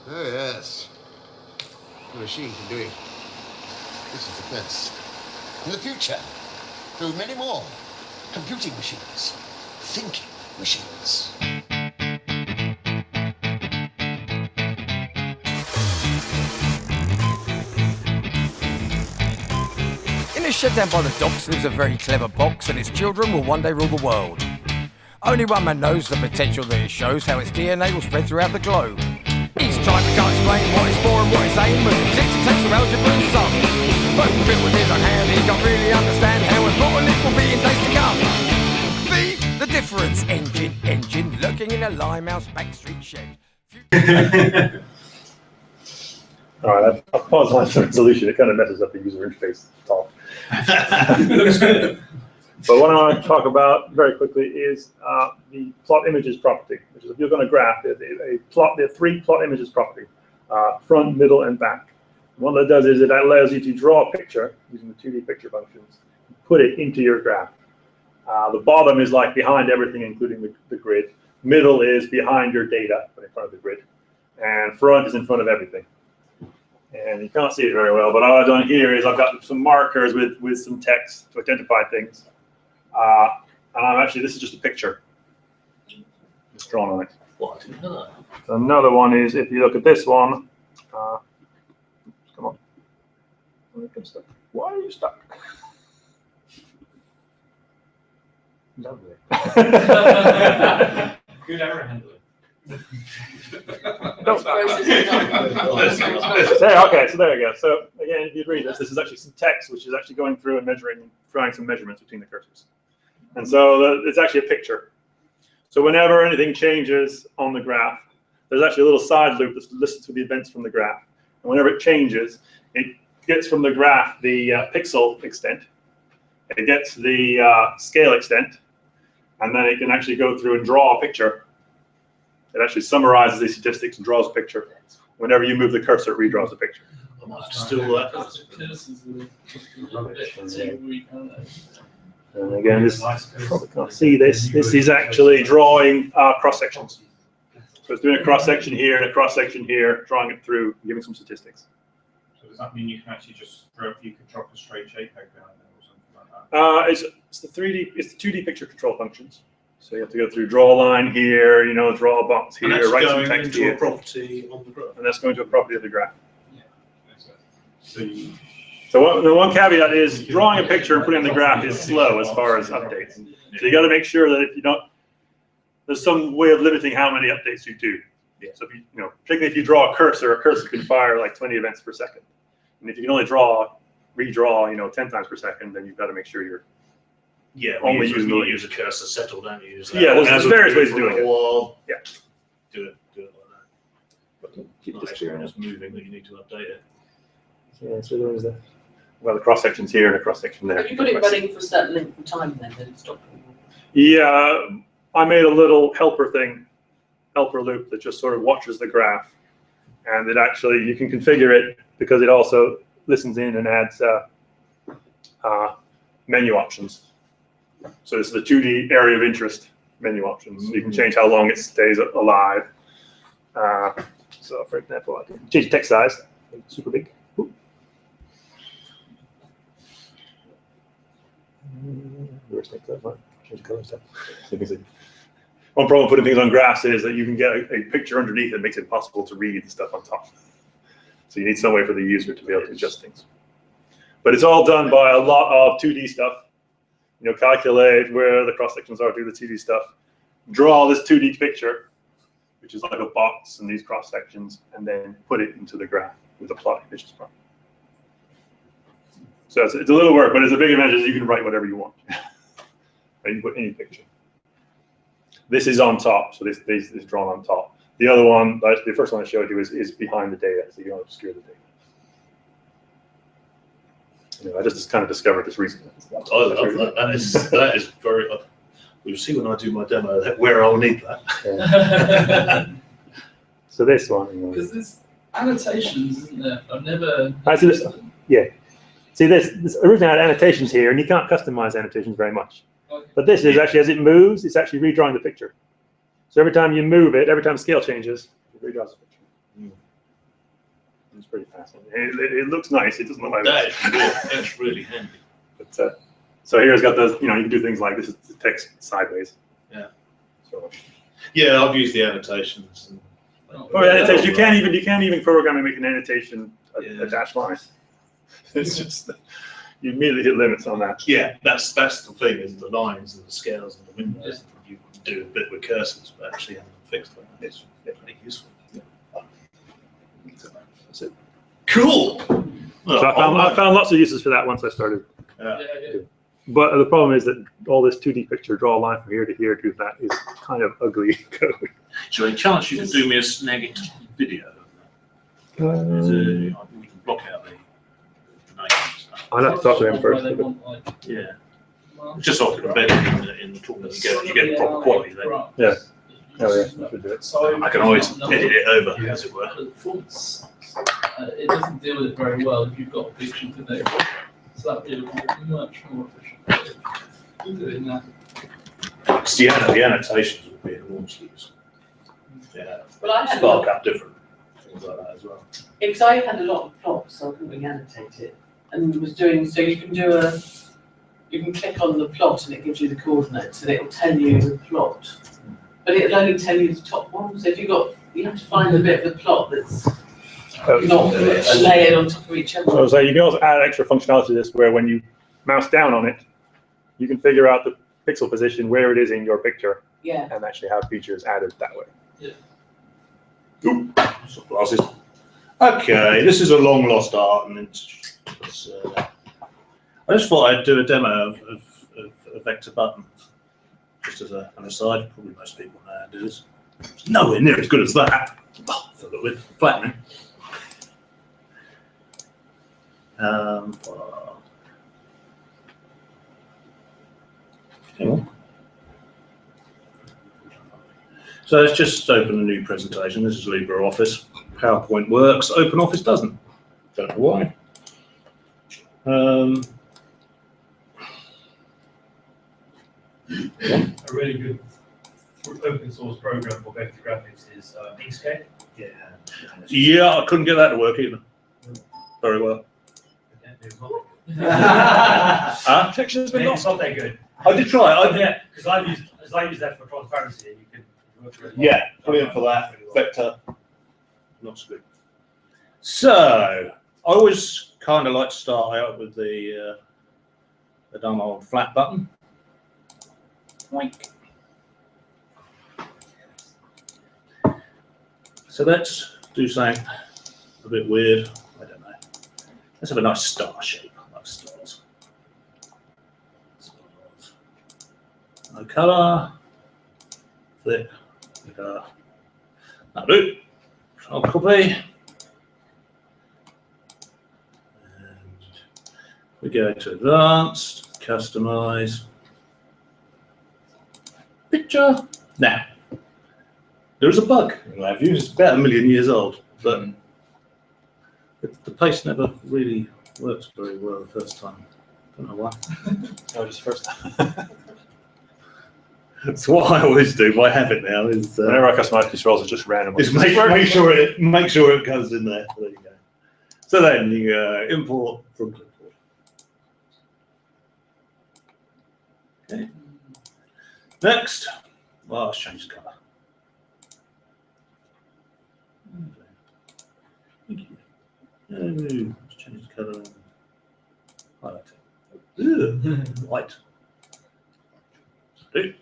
Oh, yes. The machine can do it. This is the best. In the future, there will be many more computing machines, thinking machines. In a shed down by the docks lives a very clever box, and its children will one day rule the world. Only one man knows the potential that it shows, how its DNA will spread throughout the globe. Each time we can't explain what it's for and what its aim, as it takes of algebra and sum. But built with his own hand, he can't really understand how important it will be in days to come. Vive the difference, engine, lurking in a Limehouse backstreet shed. All right, I've paused my resolution. It kind of messes up the user interface talk. Looks good. But what I want to talk about very quickly is the plot images property, which is if you're going to graph there are three plot images property, front, middle, and back. And what that does is it allows you to draw a picture using the 2D picture functions, and put it into your graph. The bottom is like behind everything, including the grid. Middle is behind your data, but in front of the grid. And front is in front of everything. And you can't see it very well, but all I've done here is I've got some markers with some text to identify things. And I'm actually, this is just a picture. It's drawn on it. What? I didn't know that. So another one is, if you look at this one, come on. Why are you stuck? Lovely. Good error handling. Okay, so there you go. So again, if you read this is actually some text which is actually going through and trying some measurements between the cursors. And so it's actually a picture. So whenever anything changes on the graph, there's actually a little side loop that listens to the events from the graph. And whenever it changes, it gets from the graph the pixel extent, it gets the scale extent, and then it can actually go through and draw a picture. It actually summarizes these statistics and draws a picture. Whenever you move the cursor, it redraws a picture. I might have to steal that. And again, this probably can't see this. This is actually drawing cross sections. So it's doing a cross section here and a cross section here, drawing it through, giving some statistics. So does that mean you can actually just you can drop a straight JPEG behind there or something like that? It's the 2D picture control functions. So you have to go through draw a line here, draw a box here, write some text here. A property on the graph. And that's going to a property of the graph. Yeah. So the one caveat is drawing a picture and putting it on the graph is slow as far as updates. So you got to make sure that if you don't, there's some way of limiting how many updates you do. Yeah. So if particularly if you draw a cursor can fire like 20 events per second. And if you can only redraw, 10 times per second, then you've got to make sure you're only using the use a cursor settle, don't you? Use that. Yeah, there's various ways of doing it. Wall. Yeah. Do it like that. Keep Not this actually clear. just moving that you need to update it. Yeah, so there is the the cross section's here and a cross section there. Have you got it running for a certain length of time then it stopped? Yeah, I made a little helper loop that just sort of watches the graph, and it actually, you can configure it because it also listens in and adds menu options. So this is the 2D area of interest menu options. So you can change how long it stays alive. So for example, I can change the text size, super big. Change color stuff. So you can see. One problem with putting things on graphs is that you can get a picture underneath that makes it impossible to read the stuff on top. So you need some way for the user to be able to adjust things. But it's all done by a lot of 2D stuff. Calculate where the cross sections are, do the 2D stuff, draw this 2D picture, which is like a box and these cross sections, and then put it into the graph with a plot images problem. So it's a little work, but it's a big advantage. You can write whatever you want. You can put any picture. This is on top, so this is drawn on top. The other one, the first one I showed you, is behind the data, so you don't obscure the data. I just kind of discovered this recently. I love that. That is very. You'll see when I do my demo where I'll need that. Yeah. So this one. Because there's annotations, isn't there? I've never. Yeah. See, this originally had annotations here, and you can't customize annotations very much. Okay. But this is actually, as it moves, it's actually redrawing the picture. So every time you move it, every time scale changes, it redraws the picture. It's pretty fascinating. It looks nice. It doesn't look like That's really handy. But, so here's got those. You can do things like this is the text sideways. Yeah. So. Yeah, I've used the annotations. Annotation. You can't even program and make an annotation a dash line. It's just you immediately hit limits on that. Yeah, that's the thing, is the lines and the scales and the windows. You can do a bit with cursors, but actually having them fixed like that is pretty useful. Yeah. So that's it. Cool. Well, So I found lots of uses for that once I started. Yeah. But the problem is that all this 2D picture, draw a line from here to here, do that is kind of ugly code. Shall I chance you to do me a snagit video? We can block out the names and stuff. I'll have to talk to them first. Yeah. Just so I can embed it in the tool and you get proper quality then. Yeah. Oh yeah, I should do it. I can always edit it over, as it were. It doesn't deal with it very well if you've got a picture today. So that would be much more efficient. Doing that. Because the annotations would be enormously useful. Yeah. Well, I had a Spark lot, up different things like that as well. because I had a lot of plots, so I couldn't really annotate it. And was doing, so you can click on the plot and it gives you the coordinates and it'll tell you the plot. But it'll only tell you the top one, so if you have to find a bit of the plot that's not layered on top of each other. So you can also add extra functionality to this where when you mouse down on it, you can figure out the pixel position where it is in your picture Yeah. and actually have features added that way. Ooh, some glasses. Okay, this is a long lost art, and it's I just thought I'd do a demo of a vector button, just as an aside. Probably most people know how to do this. It's nowhere near as good as that. Oh, for a little bit flattening. Hang on. So let's just open a new presentation. This is LibreOffice. PowerPoint works. OpenOffice doesn't. Don't know why. A really good open source program for vector graphics is Inkscape. Yeah, I couldn't get that to work either. Very well. Huh? Texture's been lost. It's not that good. I did try. Yeah, because I use that for transparency, and you can work really well. Yeah, brilliant for that. Vector, not so good. So I always kind of like to start out with the dumb old flat button. Oink. So let's do something a bit weird. I don't know. Let's have a nice star shape. I like stars. No colour. Thick. That'll do. I'll copy. And we go to advanced, customize. Picture. Now, there is a bug in my view. It's about 1 million years old, but the paste never really works very well the first time. Don't know why. Oh, just first time. That's what I always do. My habit now is Whenever I customize controls, it's just random. make sure it goes in there. There you go. So then you import from clipboard. Okay. Next, well, let's change the colour. Thank you. Let's change the colour. Highlight it. White. Do.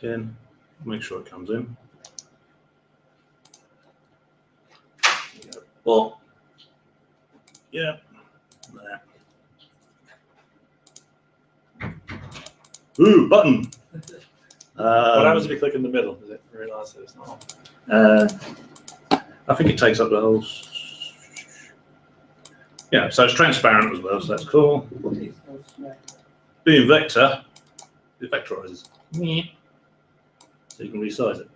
Again, make sure it comes in. Well, yeah, there. Ooh, button. What happens if you click in the middle? Does it realize that it's not? I think it takes up the whole. Yeah, so it's transparent as well, so that's cool. Being vector, it vectorizes. So you can resize it.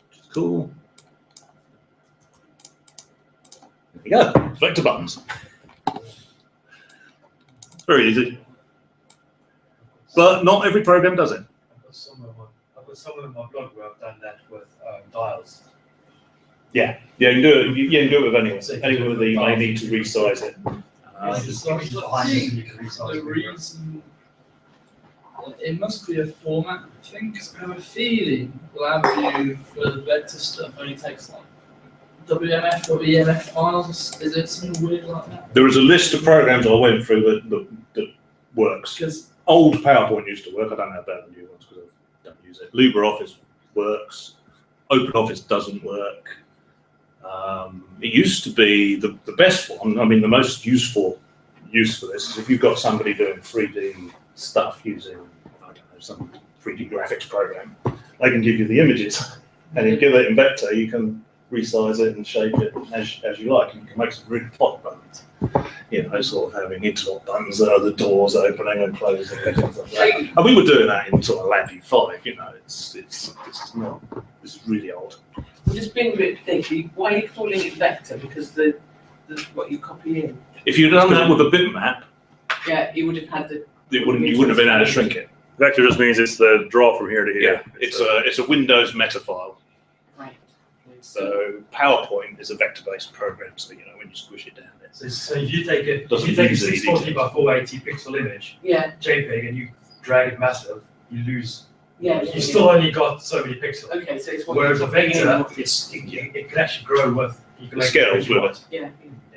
Which is cool. There you go, vector buttons. It's very easy. But not every program does it. I've got some of my blog where I've done that with dials. Yeah, you can do it. You can do it with anyone. Anyone that you may need to resize it. The reason it must be a format thing, because I have a feeling LabVIEW for the vector stuff only takes like WMF or EMF files. Is it something weird like that? There is a list of programs I went through that works. Because Old PowerPoint used to work. I don't know about the new ones because I don't use it. LibreOffice works. OpenOffice doesn't work. It used to be the best one. I mean, the most useful use for this is if you've got somebody doing 3D stuff using, I don't know, some 3D graphics program. They can give you the images, and you give it in vector. You can resize it and shape it as you like. And you can make some really plot buttons. You know, sort of having interlock buttons that are the doors opening and closing and things like that. And we were doing that in sort of LabVIEW 5. You know, this is really old. We're just being a bit thick. Why are you calling it vector? Because the what you copy in. If you'd done that with a bitmap, Yeah, you would have had the. you wouldn't have been able to shrink it. Vector just means it's the draw from here to here. Yeah, it's a Windows meta file. Right. So PowerPoint is a vector-based program. So you know when you squish it down, So if you take it, Doesn't if you take a use it 640 by 480 pixel image, Yeah, JPEG, and you drag it massive, you lose. yeah. You still only got so many pixels. Okay, so it's what. Whereas a vector, Yeah. it can actually grow with. You can It make scales with it. Yeah.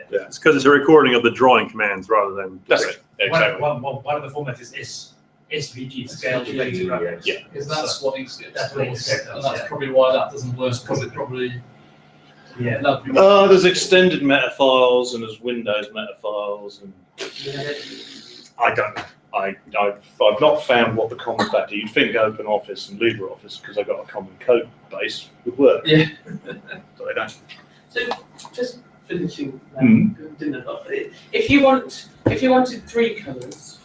Yeah, it's because it's a recording of the drawing commands rather than. That's it. Exactly. One of the formats is SVG, scale to vector graphics. Yeah. because that's what Inkscape That's what does, Inkscape does, and that's yeah. probably why that doesn't work, because it probably Yeah. There's extended meta files and there's Windows meta files, and I don't know. I've not found what the common factor. You'd think OpenOffice and LibreOffice, because they've got a common code base, would work. Yeah. So they don't. So just finishing. Mm. Dinner. If you wanted 3 colours,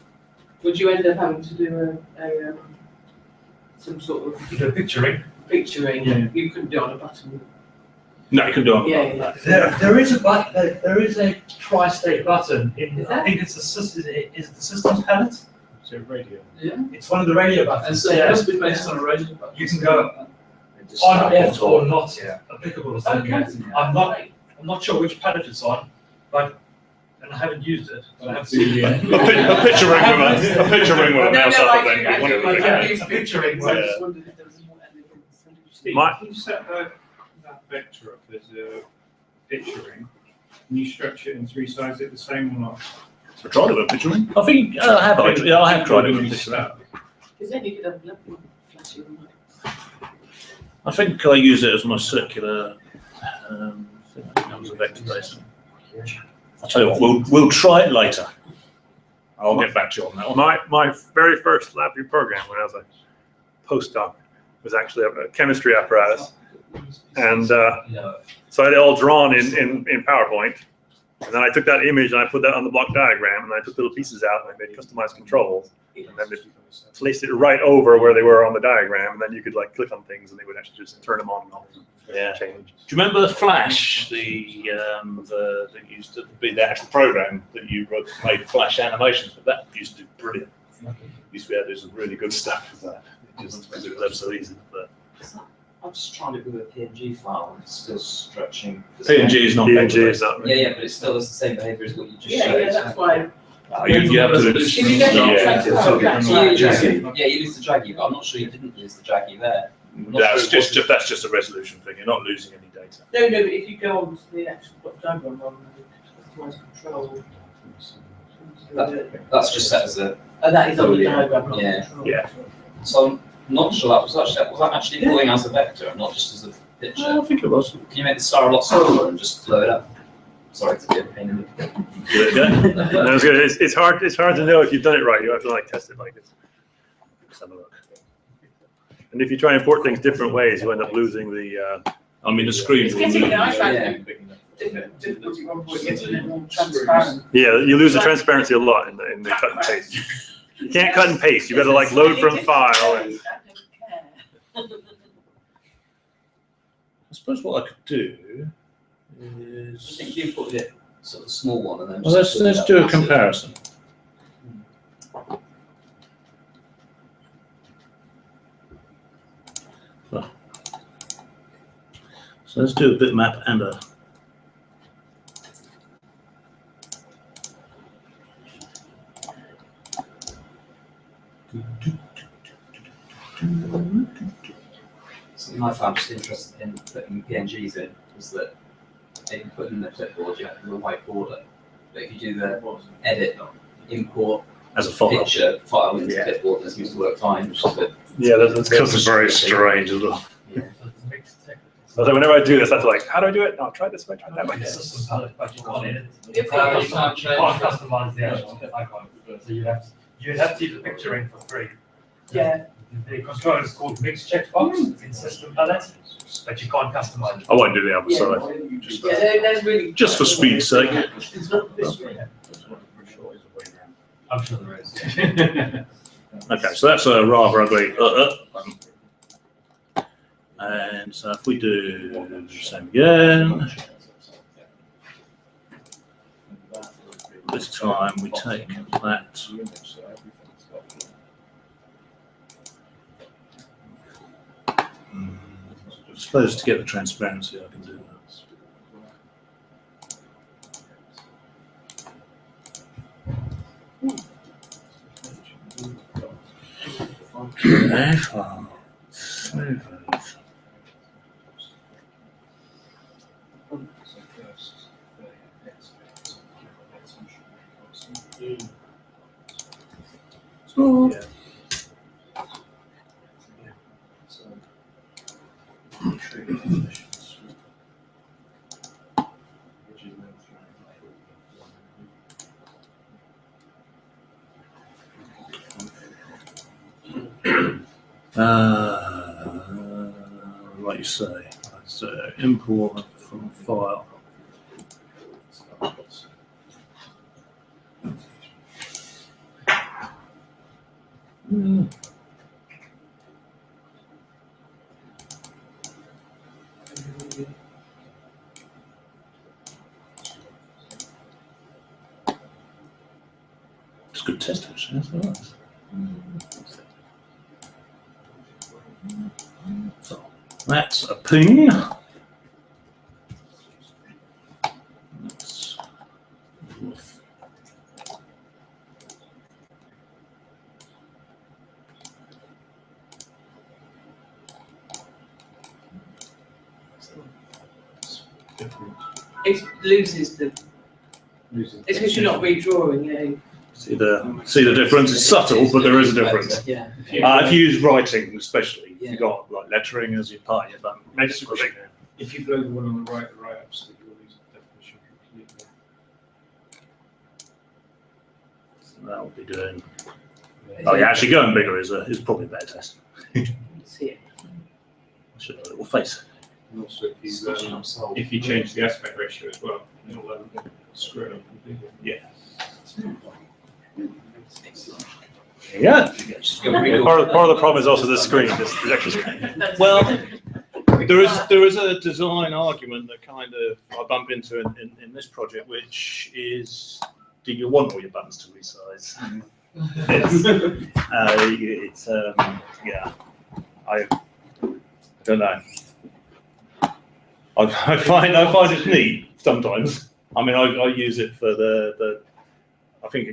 would you end up having to do a some sort of You do picturing. picturing? Yeah. You couldn't do it on a button. No, you can do it. Yeah. There is a tri-state button in. Is I that? think it's the systems palette. So radio. yeah. It's one of the radio And buttons. so it must be based on a radio button. You can go on, off, or not applicable or something. Okay. I'm not sure which palette it's on, but and I haven't used it. But I have seen A picture ring with a mouse up and I then one of the can things. use picturing. So I just wondered if there was more elegance. Steve, My- can you set that vector up as a picturing? Can you stretch it and resize it the same or not? I tried it with picture ring. I think I have. Yeah, I have tried it with picture ring. Because then you could have lovely flashy lights. I think I use it as my circular. That was a vector based. I'll tell you what. We'll try it later. I'll get back to you on that one. My very first LabVIEW program when I was a postdoc was actually a chemistry apparatus, and so I had it all drawn in PowerPoint, and then I took that image and I put that on the block diagram, and I took little pieces out and I made customized controls, and then they placed it right over where they were on the diagram, and then you could like click on things and they would actually just turn them on and off. Yeah. Change. Do you remember Flash? The that used to be the actual program that you wrote, made Flash animations, but that used to do brilliant. Used to be able to do some really good stuff with that. Just because it was ever so easy. But I'm just trying it with a PNG file, and it's still stretching. PNG is not PNG vector is not. Yeah, but it still does the same behaviour as what you just Yeah, showed. yeah, that's why. You have to. If you don't Yeah. You lose the draggy, but I'm not sure you didn't lose the draggy there. That's just a resolution thing. You're not losing any data. No, but if you go on to the actual block diagram on the customized control. That's just set as a. That is on the Yeah. diagram, not Yeah. control. Yeah. So I'm not sure that was that actually pulling as a vector and not just as a picture. I think it was. Can you make the star a lot smaller and just blow it up? Sorry to be a pain in the. There you go. No, it's good. It's hard to know if you've done it right. You have to like test it like this. Let's have a look. And if you try and import things different ways, you end up losing the. I mean, the screen. It's getting there. I tried Yeah. it. Difficulty one point getting it more transparent. Yeah, you lose the transparency a lot in the cut and paste. You can't cut and paste. You got to like load from file. And, I suppose what I could do I is. think you put it sort of small one and then. Well, let's do a comparison. So let's do a bitmap and a. Something I found just interesting in putting PNGs in was that if you put in the clipboard, you have a white border. But if you do the edit, import As a file. picture file into clipboard, that seems to work fine, which is a bit. Yeah, that's Because it's very strange as well. Yeah. So whenever I do this, I have to like, how do I do it? No, try this way, try that way. System palette, but you can't edit. If You we- can't customize the actual icon. So you'd have to use the picture in for free. Yeah. The controller is called mix checkbox in system palette, but you can't customize it. I won't do the other Yeah. side. Yeah, they're really. Just for speed's sake. It's not this way. I'm sure there is. Okay, so that's a rather ugly. And so if we do the same again, this time we take that. I suppose to get the transparency, I can do that. Okay, fine. Save it. So, like you say, let's import from file. It's a good test, actually. That's nice. So that's a ping. That's It loses the. It's because you're not redrawing, yeah. see the difference. It's subtle, but there is a difference. Yeah. If you use writing, especially, if you've got like lettering as your part, yeah, that makes it quick. If you blow the one on the right absolutely you'll lose the definition completely. So that will be doing. Oh yeah, actually going bigger is probably a better test. See it. Should have a little face. And also if you change the aspect ratio as well, it'll screw it up completely. Yeah. Yeah. Part of the problem is also the screen, this extra screen. Well, there is a design argument that kind of I bump into in this project, which is, do you want all your buttons to resize? It's yeah. I don't know. I find it neat sometimes. I mean, I use it for the. I think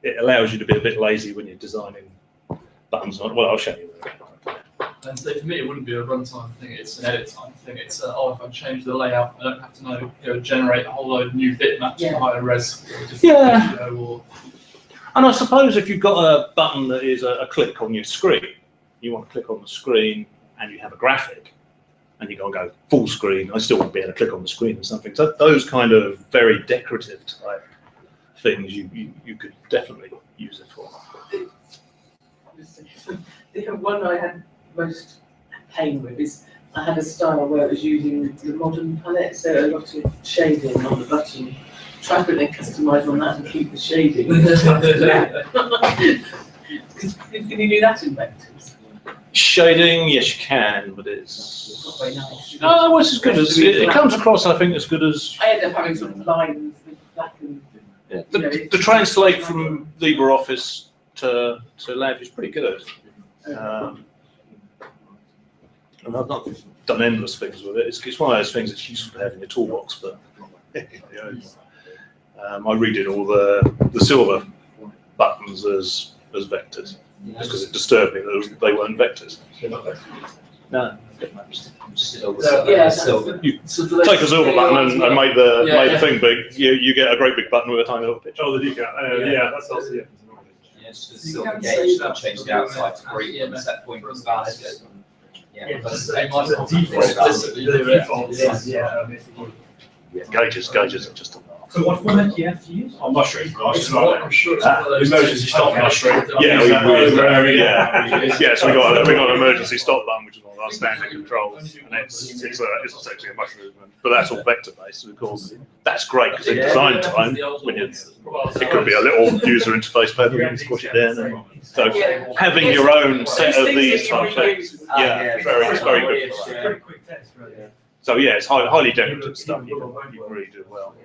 it allows you to be a bit lazy when you're designing buttons. Well, I'll show you. And so for me, it wouldn't be a runtime thing, it's an edit time thing. It's, if I change the layout, I don't have to go generate a whole load of new bitmaps for higher res. Yeah. Or... And I suppose if you've got a button that is a click on your screen, you want to click on the screen and you have a graphic, and you're going to go full screen, I still want to be able to click on the screen or something. So those kind of very decorative type things you could definitely use it for. The one I had most pain with is I had a style where it was using the modern palette, so a lot of shading on the button. Try to then customise on that and keep the shading. Can you do that in vectors? Shading, yes, you can, but it's Not very nice. no, well, it's as good as it comes across. I think as good as I end up having sort of lines with black and. yeah. The translate from LibreOffice to Lav is pretty good. And I've not done endless things with it. It's one of those things that's useful to have in your toolbox, but I redid all the silver buttons as vectors, just because it disturbed me that they weren't vectors. No. Yeah. You take a silver button and make the thing big. You get a great big button with a tiny little picture. Oh, the decal. Yeah, that's also yeah. Yes, the silver gauge that changed the outside to green when the set point was valid. Yeah, but They might not explicitly do it. Gauges are just a laugh. So what format do you have to use? I'm not sure. I'm sure it's one of those Emergency stop mushroom. Yeah, Yeah. So we got an emergency stop button, which is one of our standard controls, and it's essentially a mushroom movement, but that's all vector based. So of course, that's great because in design time, it could be a little user interface paper, you can squish it in. So having your own set of these type things, it's very good for that. Very quick test, right? So yeah, it's highly decorative stuff. You can really do well.